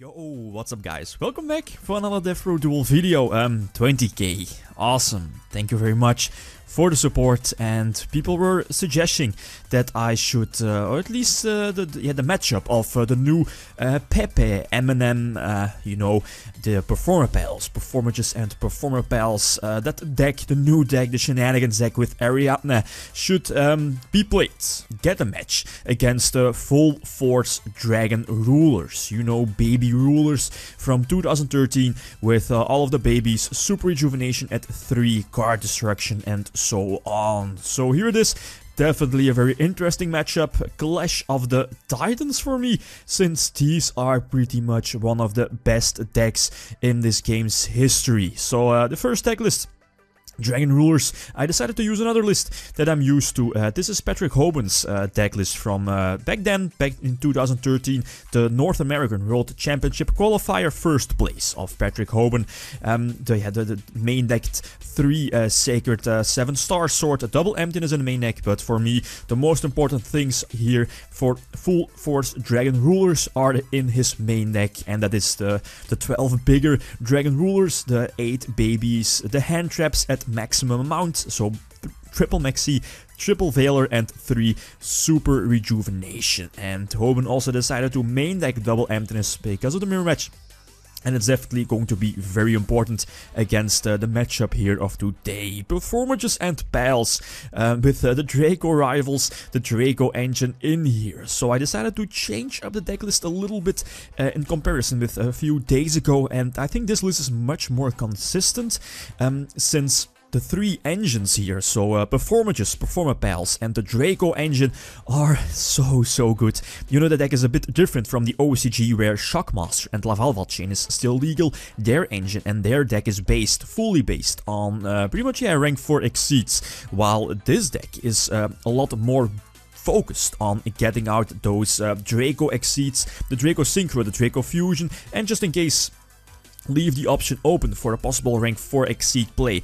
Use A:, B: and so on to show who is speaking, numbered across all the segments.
A: Yo, what's up guys? Welcome back for another Devpro duel video. 20k, awesome. Thank you very much for the support, and people were suggesting that I should, or at least the matchup of the new Pepe, Eminem, you know, the Performages and Performages, that deck, the new deck, the Shenanigans deck with Ariadne, should be played. Get a match against the Full Force Dragon Rulers, you know, baby rulers from 2013 with all of the babies, super rejuvenation at 3, card destruction, and so on. So here it is. Definitely a very interesting matchup, Clash of the Titans for me, since these are pretty much one of the best decks in this game's history. So the first deck list, Dragon Rulers. I decided to use another list that I'm used to. This is Patrick Hoban's deck list from back in 2013, the North American World Championship qualifier, first place of Patrick Hoban. They had the main deck 3 Sacred 7-star sword, a double emptiness in the main deck, but for me the most important things here for Full Force Dragon Rulers are in his main deck, and that is the 12 bigger Dragon Rulers, the 8 babies, the hand traps at maximum amount, so triple Maxi, triple Veiler, and 3 super rejuvenation. And Hoban also decided to main deck double emptiness because of the mirror match, and it's definitely going to be very important against the matchup here of today. Performages and Pals with the Dracorivals, the Draco engine in here. So I decided to change up the deck list a little bit in comparison with a few days ago, and I think this list is much more consistent since the 3 engines here, so Performages, Performapals, and the Draco engine are so good. You know, the deck is a bit different from the OCG, where Shockmaster and Laval Chain is still legal. Their engine and their deck is fully based on pretty much, yeah, rank 4 exceeds, while this deck is a lot more focused on getting out those Draco exceeds, the Draco Synchro, the Draco Fusion, and just in case, leave the option open for a possible rank 4 exceed play.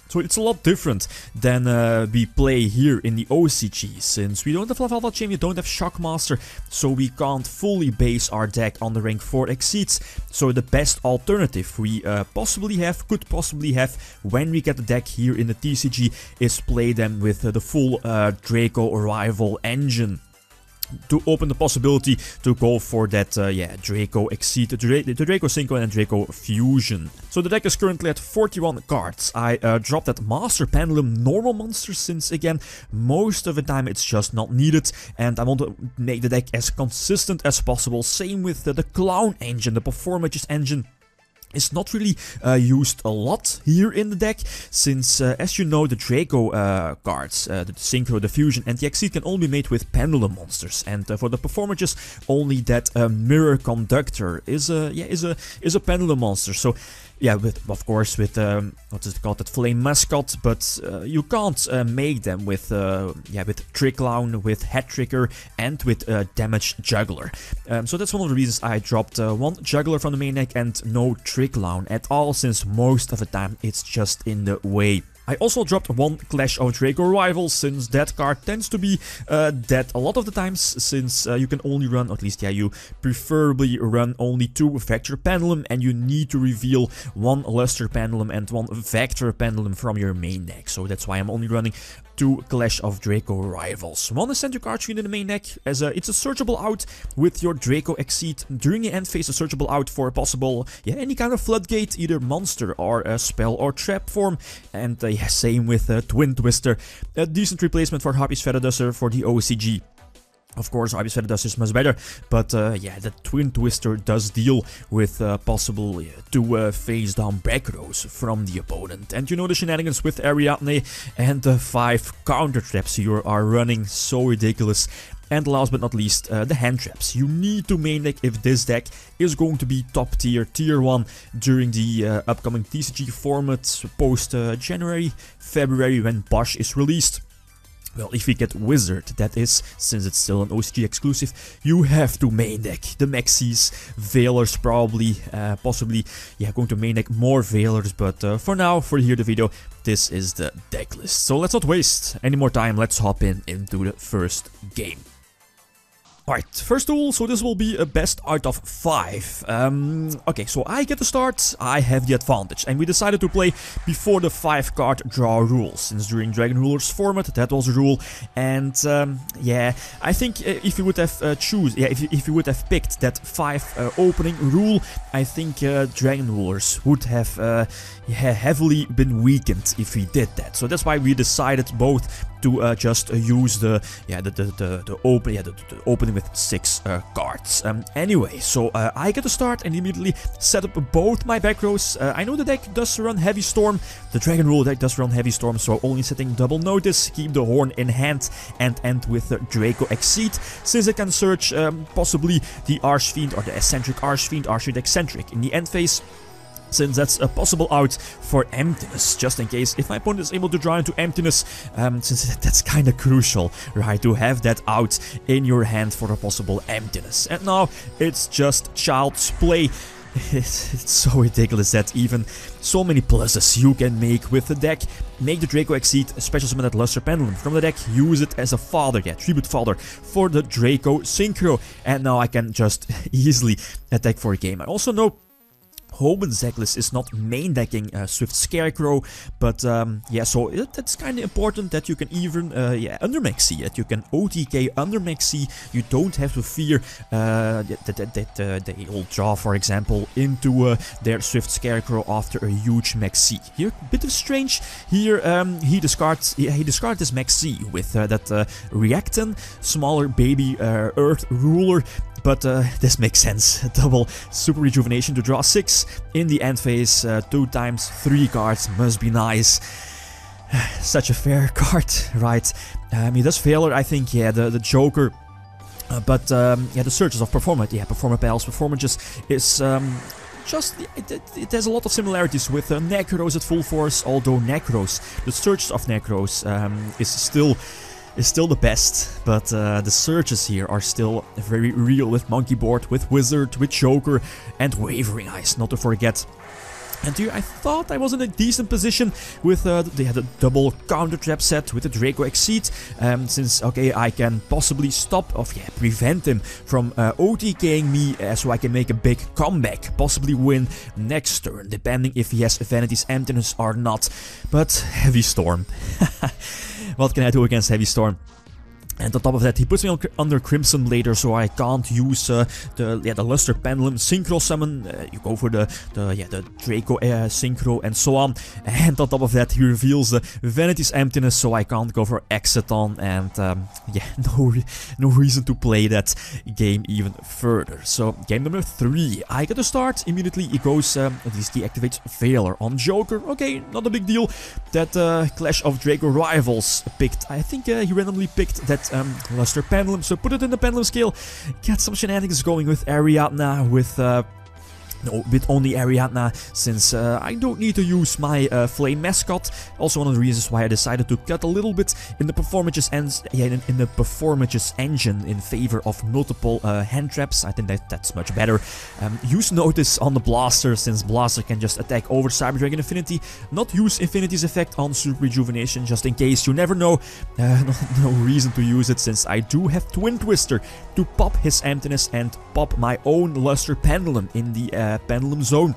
A: So it's a lot different than we play here in the OCG, since we don't have Laval Chain, we don't have Shockmaster, so we can't fully base our deck on the rank 4 exceeds. So the best alternative we could possibly have when we get the deck here in the TCG is play them with the full Draco rival engine, to open the possibility to go for that, yeah, Draco Exceed, the Draco Synchro and Draco Fusion. So the deck is currently at 41 cards. I dropped that Master Pendulum normal monster, since again, most of the time it's just not needed, and I want to make the deck as consistent as possible. Same with the Clown engine, the Performages engine. It's not really used a lot here in the deck, since, as you know, the Draco cards, the Synchro, the Fusion, and the Exceed can only be made with Pendulum monsters, and for the Performages, only that Mirror Conductor is a Pendulum monster. So yeah, of course with what is it called, that Flame Mascot, but you can't make them with Trick Clown, with Head Trigger, and with Damage Juggler. So that's one of the reasons I dropped one Juggler from the main deck and no Trick Clown at all, since most of the time it's just in the way. I also dropped one Clash of Dracorivals, since that card tends to be dead a lot of the times, since you can only run, or at least, yeah, you preferably run only 2 Vector Pendulum, and you need to reveal 1 Luster Pendulum and 1 Vector Pendulum from your main deck. So that's why I'm only running 2 Clash of Dracorivals. 1 is sent to card screen in the main deck, as it's a searchable out with your Draco Exceed. During the end phase, a searchable out for a possible, yeah, any kind of floodgate, either monster or a spell or trap form. And yeah, same with Twin Twister, a decent replacement for Happy's Feather Duster for the OCG. Of course, Happy's Feather Duster is much better, but yeah, the Twin Twister does deal with possible 2 face down back rows from the opponent. And you know the shenanigans with Ariadne and the 5 counter traps you are running, so ridiculous. And last but not least, the hand traps. You need to main deck if this deck is going to be top tier, tier 1 during the upcoming TCG format post January, February, when BOSH is released. Well, if we get Wizard, that is, since it's still an OCG exclusive, you have to main deck the Maxis, Veilers probably, possibly, yeah, going to main deck more Veilers, but for now, for here the video, this is the deck list. So let's not waste any more time, let's hop into the first game. Alright, first duel, so this will be a best out of 5. Okay, so I get to start, I have the advantage, and we decided to play before the 5-card draw rule, since during Dragon Rulers format that was a rule, and yeah, I think if you would have if you would have picked that 5 opening rule, I think Dragon Rulers would have heavily been weakened if we did that. So that's why we decided both to just use the opening with 6 cards. Anyway, so I get to start and immediately set up both my back rows. I know the deck does run Heavy Storm, the Dragon Rule deck does run Heavy Storm, so only setting double notice, keep the horn in hand, and end with the GlitchxCity, since it can search possibly the Archfiend or the Eccentric Archfiend, Archfiend Eccentric in the end phase, since that's a possible out for emptiness, just in case if my opponent is able to draw into emptiness, since that's kind of crucial, right, to have that out in your hand for a possible emptiness. And now it's just child's play. It's so ridiculous that even so many pluses you can make with the deck. Make the GlitchxCity, special summon that Luster Pendulum from the deck, use it as a father, tribute father for the Draco Synchro, and now I can just easily attack for a game. I also know Hoban Zeklis is not main decking Swift Scarecrow, but yeah, so that's kind of important that you can even under Maxi, that you can OTK under Maxi. You don't have to fear that they will draw, for example, into their Swift Scarecrow after a huge Maxi. Here, a bit of strange. Here, he discards this Maxi with that Reactan, smaller baby Earth Ruler. But this makes sense. Double Super Rejuvenation to draw 6 in the end phase. 2 times 3 cards must be nice. Such a fair card, right? He does Failure, I think, yeah, the Joker. But yeah, the Searches of Performages is just, it has a lot of similarities with Necros at full force, although Necros, the Searches of Necros is still the best, but the searches here are still very real with Monkey Board, with Wizard, with Joker, and Wavering Eyes, not to forget. And here I thought I was in a decent position with they had a double counter trap set with the GlitchxCity, since okay, I can possibly prevent him from OTKing me, so I can make a big comeback, possibly win next turn, depending if he has Vanity's Emptiness or not. But Heavy Storm. What can I do against Heavy Storm? And on top of that, he puts me under Crimson Blader, so I can't use the Luster Pendulum Synchro Summon. You go for the Draco Synchro and so on. And on top of that, he reveals the Vanity's Emptiness, so I can't go for Exiton. And yeah, no reason to play that game even further. So game number 3, I get to start. Immediately he goes, at least he activates Failure on Joker. Okay, not a big deal. That Clash of Dracorivals picked. I think he randomly picked that Luster Pendulum, so put it in the Pendulum scale, get some shenanigans going with Ariadna, with only Ariadna, since I don't need to use my Flame Mascot. Also one of the reasons why I decided to cut a little bit in the Performages in the Performages engine in favor of multiple hand traps. I think that's much better. Use Notice on the Blaster, since Blaster can just attack over Cyber Dragon Infinity, not use Infinity's effect on Super Rejuvenation, just in case, you never know. No reason to use it, since I do have Twin Twister to pop his Emptiness and pop my own Luster Pendulum in the Pendulum Zone.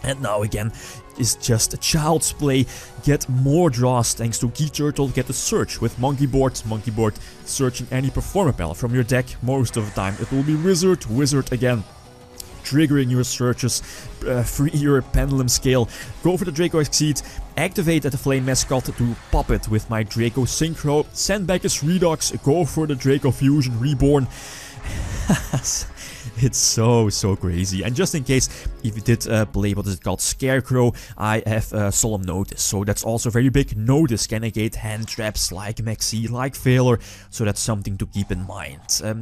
A: And now again is just a child's play. Get more draws thanks to Key Turtle. Get the search with Monkey Board. Monkey Board searching any Performapal from your deck. Most of the time it will be Wizard. Wizard again, triggering your searches, free your Pendulum scale. Go for the GlitchxCity, activate at the Flame Mascot to pop it with my Draco Synchro. Send back his Redux, go for the Draco Fusion Reborn. It's so crazy. And just in case, if you did play, what is it called, Scarecrow, I have Solemn Notice. So that's also very big. Notice can negate hand traps like Maxi, like Failure. So that's something to keep in mind.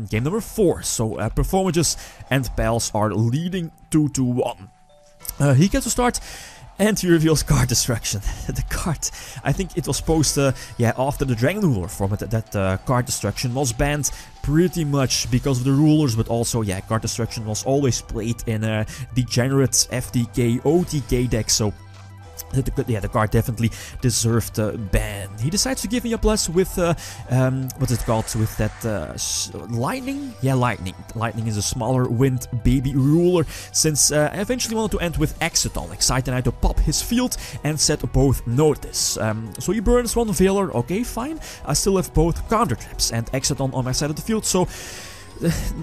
A: Game number 4. So Performages and Pals are leading 2-1. He gets to start. And he reveals Card Destruction. The card, I think it was supposed to, yeah, after the Dragon Ruler format, that Card Destruction was banned pretty much because of the rulers, but also, yeah, Card Destruction was always played in a degenerate FTK, OTK deck, so The card definitely deserved a ban. He decides to give me a plus with, what's it called, with that, lightning? Yeah, lightning. Lightning is a smaller wind baby ruler, since I eventually wanted to end with Exciton, exciting I to pop his field and set both notice. So he burns one Veiler, okay, fine. I still have both counter traps and Exciton on my side of the field, so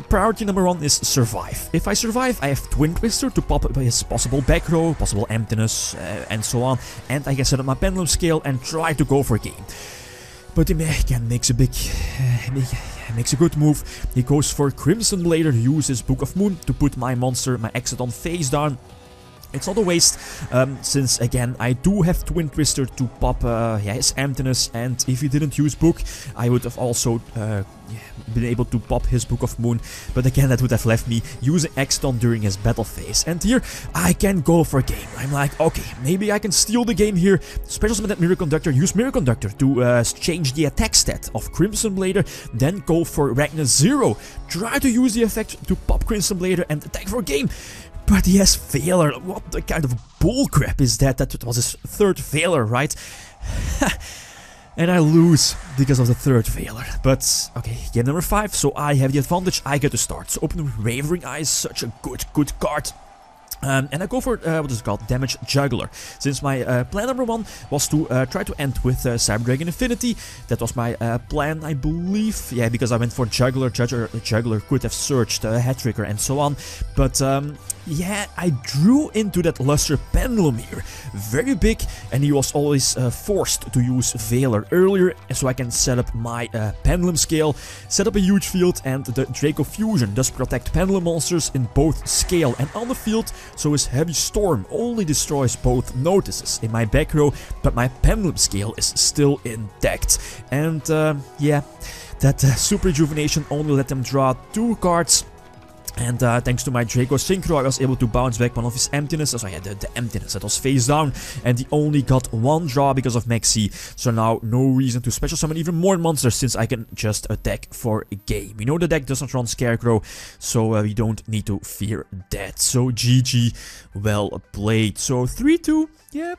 A: priority number 1 is survive. If I survive, I have Twin Twister to pop his possible back row, possible emptiness, and so on. And I can set up my pendulum scale and try to go for a game. But he again makes a good move. He goes for Crimson Blader, uses Book of Moon to put my monster, my Exciton, face down. It's not a waste, since again I do have Twin Twister to pop his emptiness, and if he didn't use Book, I would have also been able to pop his Book of Moon, but again that would have left me using Exciton during his battle phase. And here I can go for a game. I'm like, okay, maybe I can steal the game here. Special summon that Mirror Conductor, use Mirror Conductor to change the attack stat of Crimson Blader, then go for Ragnar 0, try to use the effect to pop Crimson Blader and attack for a game. But he has Veiler. What the kind of bullcrap is that? That was his 3rd Veiler, right? And I lose because of the 3rd Veiler. But, okay, game number 5, so I have the advantage, I get to start. So open with Wavering Eyes, such a good card. And I go for, what is it called, Damage Juggler. Since my plan number 1 was to try to end with Cyber Dragon Infinity. That was my plan, I believe. Yeah, because I went for Juggler. Juggler could have searched Head Trigger and so on. But, yeah, I drew into that Luster Pendulum here. Very big, and he was always forced to use Veiler earlier, so I can set up my Pendulum Scale, set up a huge field, and the Draco Fusion does protect Pendulum monsters in both scale and on the field, so his Heavy Storm only destroys both notices in my back row, but my Pendulum Scale is still intact. And yeah, that Super Rejuvenation only let them draw 2 cards. And thanks to my Draco Synchro, I was able to bounce back one of his emptiness. So I had the emptiness that was face down, and he only got 1 draw because of Maxi. So now no reason to special summon even more monsters, since I can just attack for a game. We know the deck does not run Scarecrow, so we don't need to fear that. So GG, well played. So 3-2, yeah,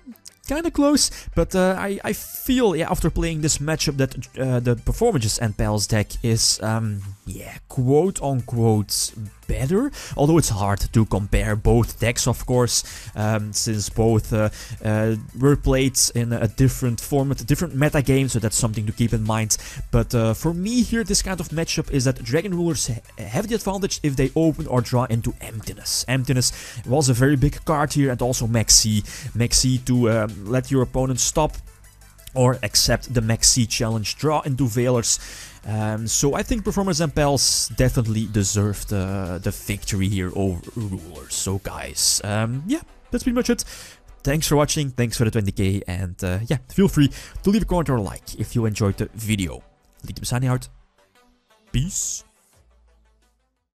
A: kind of close, but I feel, yeah, after playing this matchup that the Performages and Pals deck is, yeah, quote-unquote better, although it's hard to compare both decks, of course, since both were played in a different format, a different meta game, so that's something to keep in mind. But for me here, this kind of matchup is that Dragon Rulers have the advantage if they open or draw into Emptiness. Emptiness was a very big card here, and also Maxi. Maxi to let your opponent stop or accept the Maxi challenge, draw into Veilers. So I think Performers and Pals definitely deserved the victory here over Rulers. So guys, yeah, that's pretty much it. Thanks for watching, thanks for the 20k, and yeah, feel free to leave a comment or a like if you enjoyed the video. Lithium signing out. Peace.